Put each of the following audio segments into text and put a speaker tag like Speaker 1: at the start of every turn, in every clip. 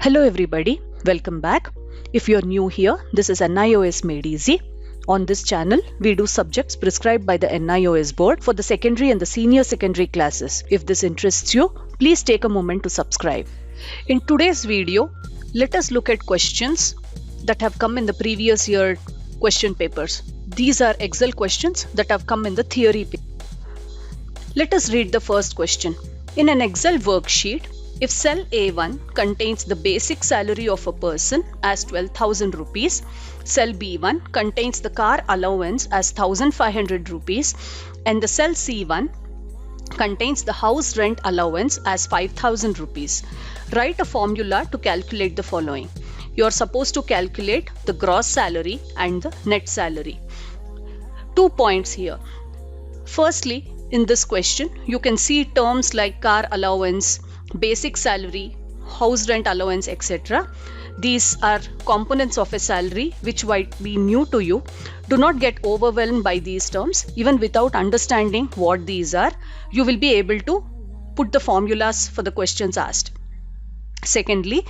Speaker 1: Hello everybody, welcome back. If you're new here, this is NIOS Made Easy. On this channel, we do subjects prescribed by the NIOS board for the secondary and the senior secondary classes. If this interests you, please take a moment to subscribe. In today's video, let us look at questions that have come in the previous year question papers. These are Excel questions that have come in the theory paper. Let us read the first question. In an Excel worksheet, if cell A1 contains the basic salary of a person as 12,000 rupees, cell B1 contains the car allowance as 1,500 rupees, and the cell C1 contains the house rent allowance as 5,000 rupees. Write a formula to calculate the following. You are supposed to calculate the gross salary and the net salary. 2 points here. Firstly, in this question, you can see terms like car allowance, basic salary, house rent allowance, etc. These are components of a salary which might be new to you. Do not get overwhelmed by these terms. Even without understanding what these are, you will be able to put the formulas for the questions asked. Secondly,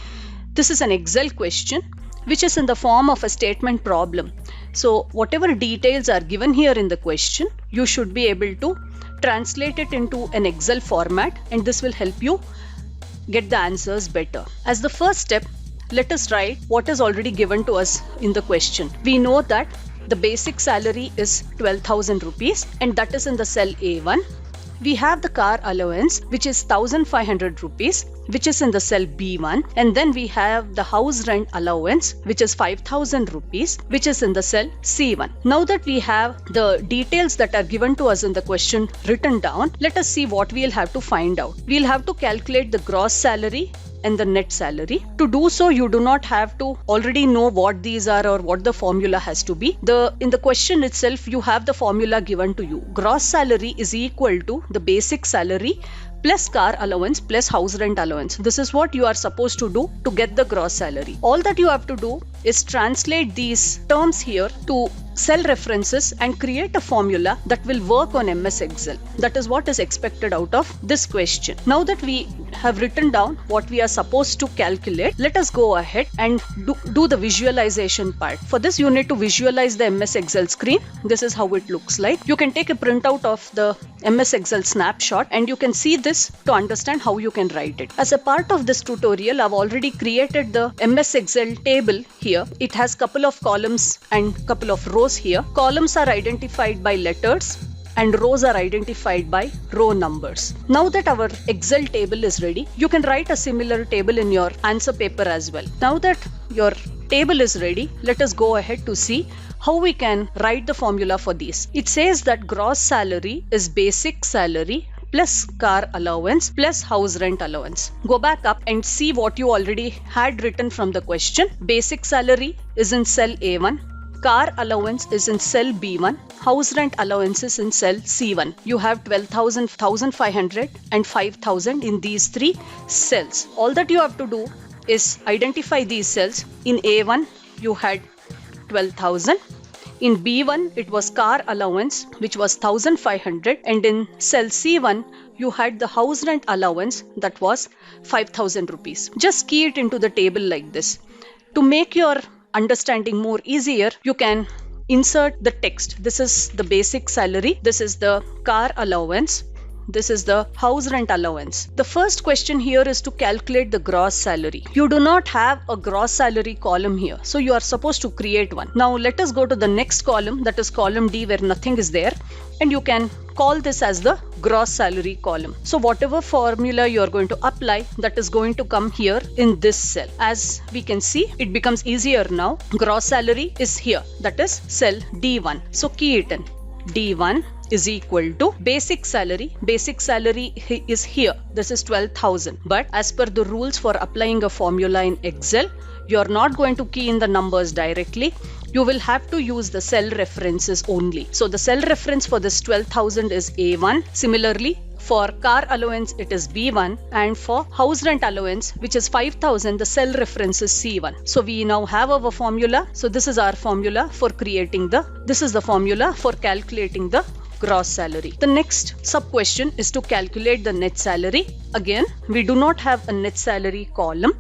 Speaker 1: this is an Excel question which is in the form of a statement problem. So whatever details are given here in the question, you should be able to translate it into an Excel format, and this will help you get the answers better. As the first step, let us write what is already given to us in the question. We know that the basic salary is 12,000 rupees, and that is in the cell A1. We have the car allowance, which is 1,500 rupees, which is in the cell B1, and then we have the house rent allowance, which is 5,000 rupees, which is in the cell C1. Now that we have the details that are given to us in the question written down, let us see what we'll have to find out. We'll have to calculate the gross salary and the net salary. To do so, you do not have to already know what these are or what the formula has to be. In the question itself, you have the formula given to you. Gross salary is equal to the basic salary plus car allowance plus house rent allowance. This is what you are supposed to do to get the gross salary. All that you have to do is translate these terms here to cell references and create a formula that will work on MS Excel. That is what is expected out of this question. Now that we have written down what we are supposed to calculate, let us go ahead and do the visualization part. For this, you need to visualize the MS Excel screen. This is how it looks like. You can take a printout of the MS Excel snapshot and you can see this to understand how you can write it. As a part of this tutorial, I've already created the MS Excel table here. It has couple of columns and couple of rows here. Columns are identified by letters and rows are identified by row numbers. Now that our Excel table is ready, you can write a similar table in your answer paper as well. Now that your table is ready, let us go ahead to see how we can write the formula for these. It says that gross salary is basic salary plus car allowance plus house rent allowance. Go back up and see what you already had written from the question. Basic salary is in cell A1. Car allowance is in cell B1. House rent allowance is in cell C1. You have 12,000, 1,500 and 5,000 in these three cells. All that you have to do is identify these cells. In A1, you had 12,000. In B1, it was car allowance, which was 1,500. And in cell C1, you had the house rent allowance, that was 5,000 rupees. Just key it into the table like this. To make your understanding more easier, you can insert the text. This is the basic salary. This is the car allowance. This is the house rent allowance. The first question here is to calculate the gross salary. You do not have a gross salary column here, so you are supposed to create one. Now let us go to the next column, that is column D, where nothing is there, and you can call this as the gross salary column. So whatever formula you are going to apply, that is going to come here in this cell. As we can see, it becomes easier now. Gross salary is here, that is cell D1. So key it in. D1 is equal to basic salary. Basic salary is here. This is 12,000. But as per the rules for applying a formula in Excel, you are not going to key in the numbers directly. You will have to use the cell references only. So the cell reference for this 12,000 is A1. Similarly, for car allowance, it is B1. And for house rent allowance, which is 5,000, the cell reference is C1. So we now have our formula. So this is our formula for calculating the gross salary. The next sub question is to calculate the net salary. Again, we do not have a net salary column.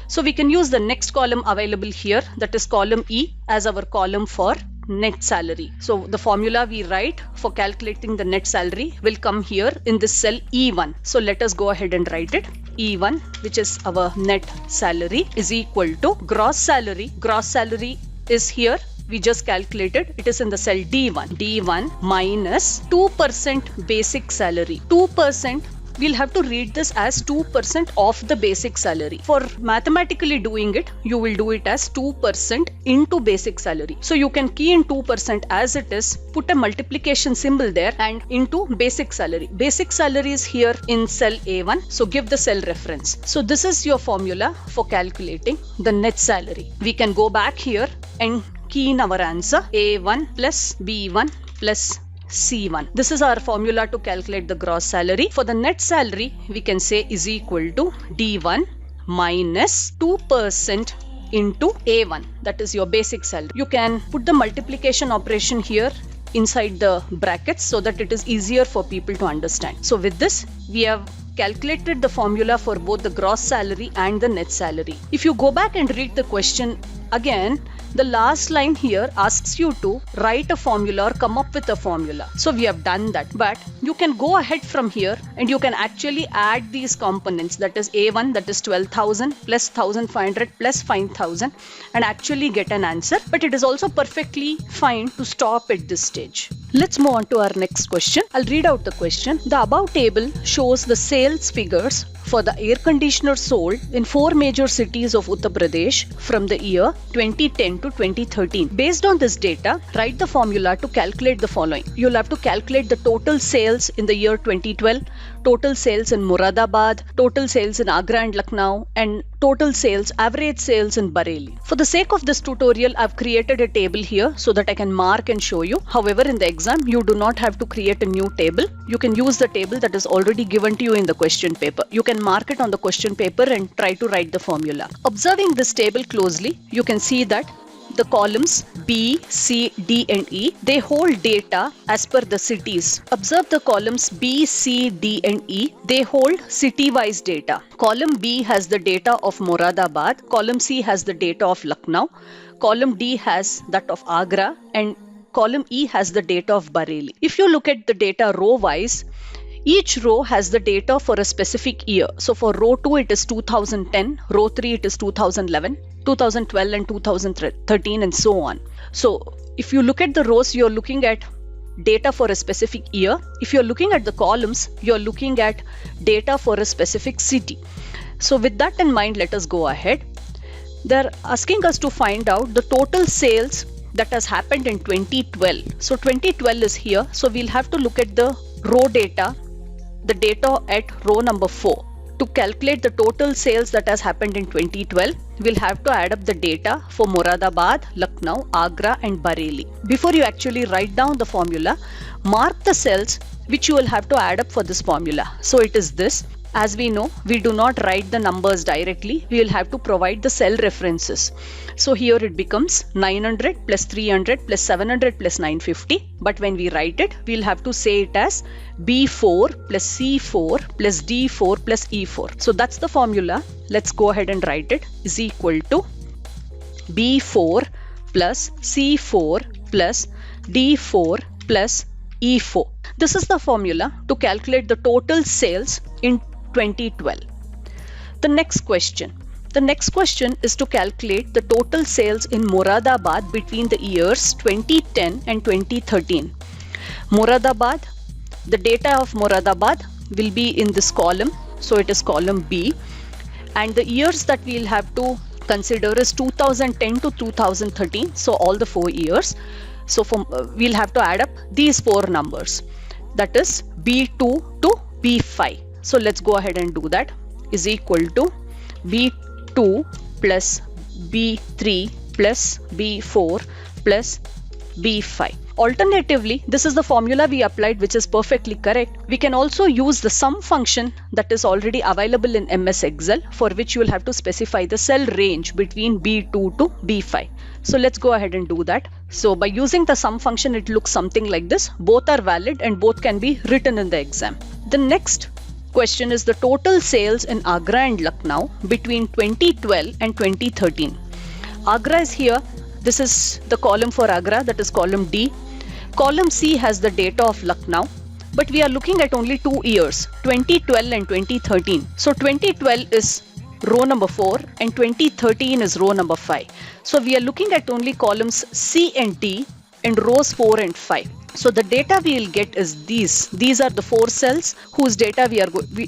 Speaker 1: So we can use the next column available here, that is column E, as our column for net salary. So the formula we write for calculating the net salary will come here in this cell E1. So let us go ahead and write it. E1, which is our net salary, is equal to gross salary. Gross salary is here. We just calculated. It is in the cell D1. D1 minus 2% basic salary. 2%. We'll have to read this as 2% of the basic salary. For mathematically doing it, you will do it as 2% into basic salary. So you can key in 2% as it is, put a multiplication symbol there and into basic salary. Basic salary is here in cell A1. So give the cell reference. So this is your formula for calculating the net salary. We can go back here and key in our answer A1 plus B1 plus C1. This is our formula to calculate the gross salary. For the net salary, we can say is equal to D1 minus 2% into A1. That is your basic salary. You can put the multiplication operation here inside the brackets so that it is easier for people to understand. So with this, we have calculated the formula for both the gross salary and the net salary. If you go back and read the question again, the last line here asks you to write a formula or come up with a formula. So we have done that. But you can go ahead from here and you can actually add these components, that is A1, that is 12,000 plus 1,500 plus 5,000, and actually get an answer. But it is also perfectly fine to stop at this stage. Let's move on to our next question. I'll read out the question. The above table shows the sales figures for the air conditioner sold in 4 major cities of Uttar Pradesh from the year 2010 to 2013. Based on this data, write the formula to calculate the following. You'll have to calculate the total sales in the year 2012, total sales in Moradabad, total sales in Agra and Lucknow, and total sales, average sales in Bareilly. For the sake of this tutorial, I've created a table here so that I can mark and show you. However, in the exam, you do not have to create a new table. You can use the table that is already given to you in the question paper. You can mark it on the question paper and try to write the formula. Observing this table closely, you can see that the columns B, C, D and E, they hold data as per the cities. Observe the columns B, C, D and E, they hold city-wise data. Column B has the data of Moradabad, column C has the data of Lucknow, column D has that of Agra, and column E has the data of Bareilly. If you look at the data row-wise, each row has the data for a specific year. So for row 2 it is 2010, row 3 it is 2011, 2012 and 2013 and so on. So if you look at the rows, you're looking at data for a specific year. If you're looking at the columns, you're looking at data for a specific city. So with that in mind, let us go ahead. They're asking us to find out the total sales that has happened in 2012. So 2012 is here. So we'll have to look at the row data, the data at row number 4. To calculate the total sales that has happened in 2012, we'll have to add up the data for Moradabad, Lucknow, Agra and Bareilly. Before you actually write down the formula, mark the cells which you will have to add up for this formula. So it is this. As we know, we do not write the numbers directly. We will have to provide the cell references. So here it becomes 900 plus 300 plus 700 plus 950. But when we write it, we'll have to say it as B4 plus C4 plus D4 plus E4. So that's the formula. Let's go ahead and write it is equal to B4 plus C4 plus D4 plus E4. This is the formula to calculate the total sales in 2012. The next question. The next question is to calculate the total sales in Moradabad between the years 2010 and 2013. Moradabad, the data of Moradabad will be in this column. So it is column B. And the years that we'll have to consider is 2010 to 2013. So all the 4 years. So we'll have to add up these 4 numbers. That is B2 to B5. So let's go ahead and do that. Is equal to B2 plus B3 plus B4 plus B5. Alternatively, this is the formula we applied, which is perfectly correct. We can also use the sum function that is already available in MS Excel, for which you will have to specify the cell range between B2 to B5. So let's go ahead and do that. So by using the sum function, it looks something like this. Both are valid and both can be written in the exam. The next question is the total sales in Agra and Lucknow between 2012 and 2013. Agra is here. This is the column for Agra, that is column D. Column C has the data of Lucknow, but we are looking at only 2 years, 2012 and 2013. So 2012 is row number 4 and 2013 is row number 5. So we are looking at only columns C and D in rows 4 and 5. So the data we will get is these. These are the 4 cells whose data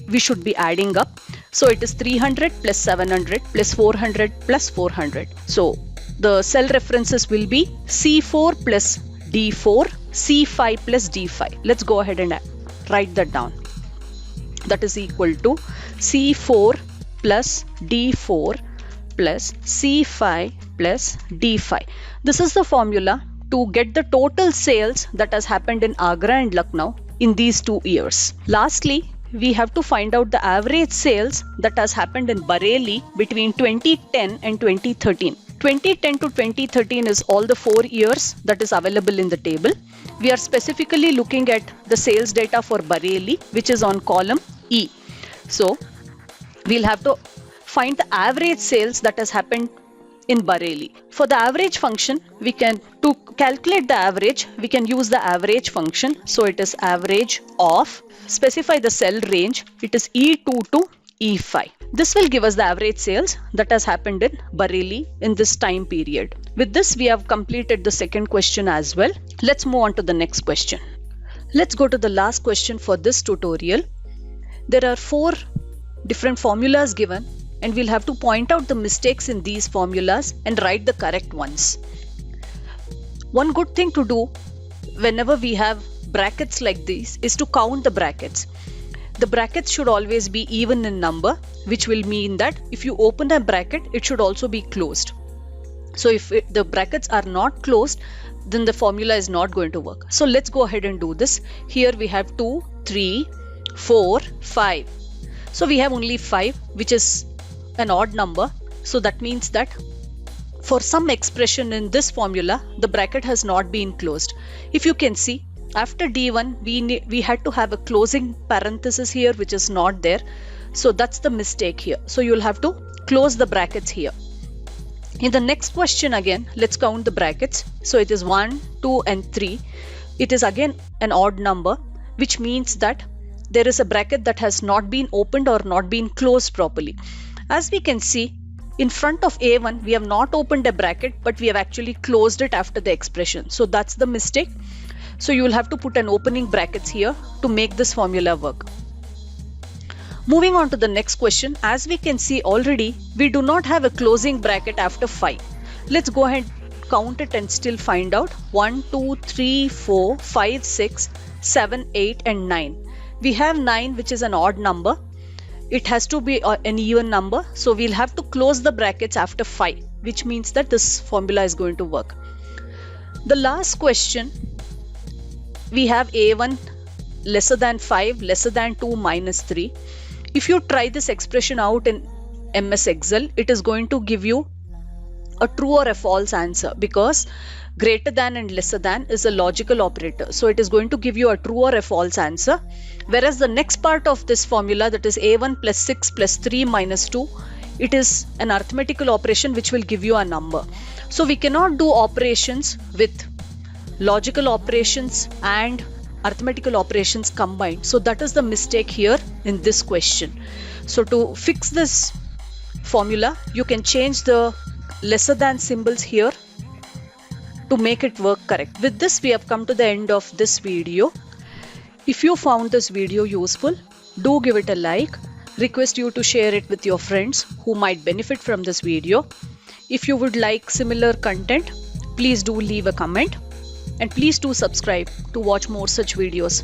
Speaker 1: we should be adding up. So it is 300 plus 700 plus 400 plus 400. So the cell references will be C4 plus D4, C5 plus D5. Let's go ahead and write that down. That is equal to C4 plus D4 plus C5 plus D5. This is the formula to get the total sales that has happened in Agra and Lucknow in these 2 years. Lastly, we have to find out the average sales that has happened in Bareilly between 2010 and 2013. 2010 to 2013 is all the 4 years that is available in the table. We are specifically looking at the sales data for Bareilly, which is on column E. So we'll have to find the average sales that has happened in Bareilly. For the average function, to calculate the average, we can use the average function. So it is average of, specify the cell range, it is E2 to E5. This will give us the average sales that has happened in Bareilly in this time period. With this, we have completed the second question as well. Let's move on to the next question. Let's go to the last question for this tutorial. There are 4 different formulas given, and we'll have to point out the mistakes in these formulas and write the correct ones. One good thing to do whenever we have brackets like these is to count the brackets. The brackets should always be even in number, which will mean that if you open a bracket, it should also be closed. So if the brackets are not closed, then the formula is not going to work. So let's go ahead and do this. Here we have 2, 3, 4, 5. So we have only 5, which is an odd number. So that means that for some expression in this formula, the bracket has not been closed. If you can see, after D1, we had to have a closing parenthesis here, which is not there. So that's the mistake here. So you'll have to close the brackets here. In the next question again, let's count the brackets. So it is 1, 2 and 3. It is again an odd number, which means that there is a bracket that has not been opened or not been closed properly. As we can see, in front of A1, we have not opened a bracket, but we have actually closed it after the expression. So that's the mistake. So you will have to put an opening brackets here to make this formula work. Moving on to the next question, as we can see already, we do not have a closing bracket after 5. Let's go ahead, count it and still find out. 1, 2, 3, 4, 5, 6, 7, 8 and 9. We have 9, which is an odd number. It has to be an even number. So we'll have to close the brackets after 5, which means that this formula is going to work. The last question, we have A1 lesser than 5, lesser than 2, minus 3. If you try this expression out in MS Excel, it is going to give you a true or a false answer, because greater than and lesser than is a logical operator. So it is going to give you a true or a false answer. Whereas the next part of this formula, that is A1 plus 6 plus 3 minus 2, it is an arithmetical operation which will give you a number. So we cannot do operations with logical operations and arithmetical operations combined. So that is the mistake here in this question. So to fix this formula, you can change the lesser than symbols here to make it work correct. With this, we have come to the end of this video. If you found this video useful, do give it a like. Request you to share it with your friends who might benefit from this video. If you would like similar content, please do leave a comment. And please do subscribe to watch more such videos.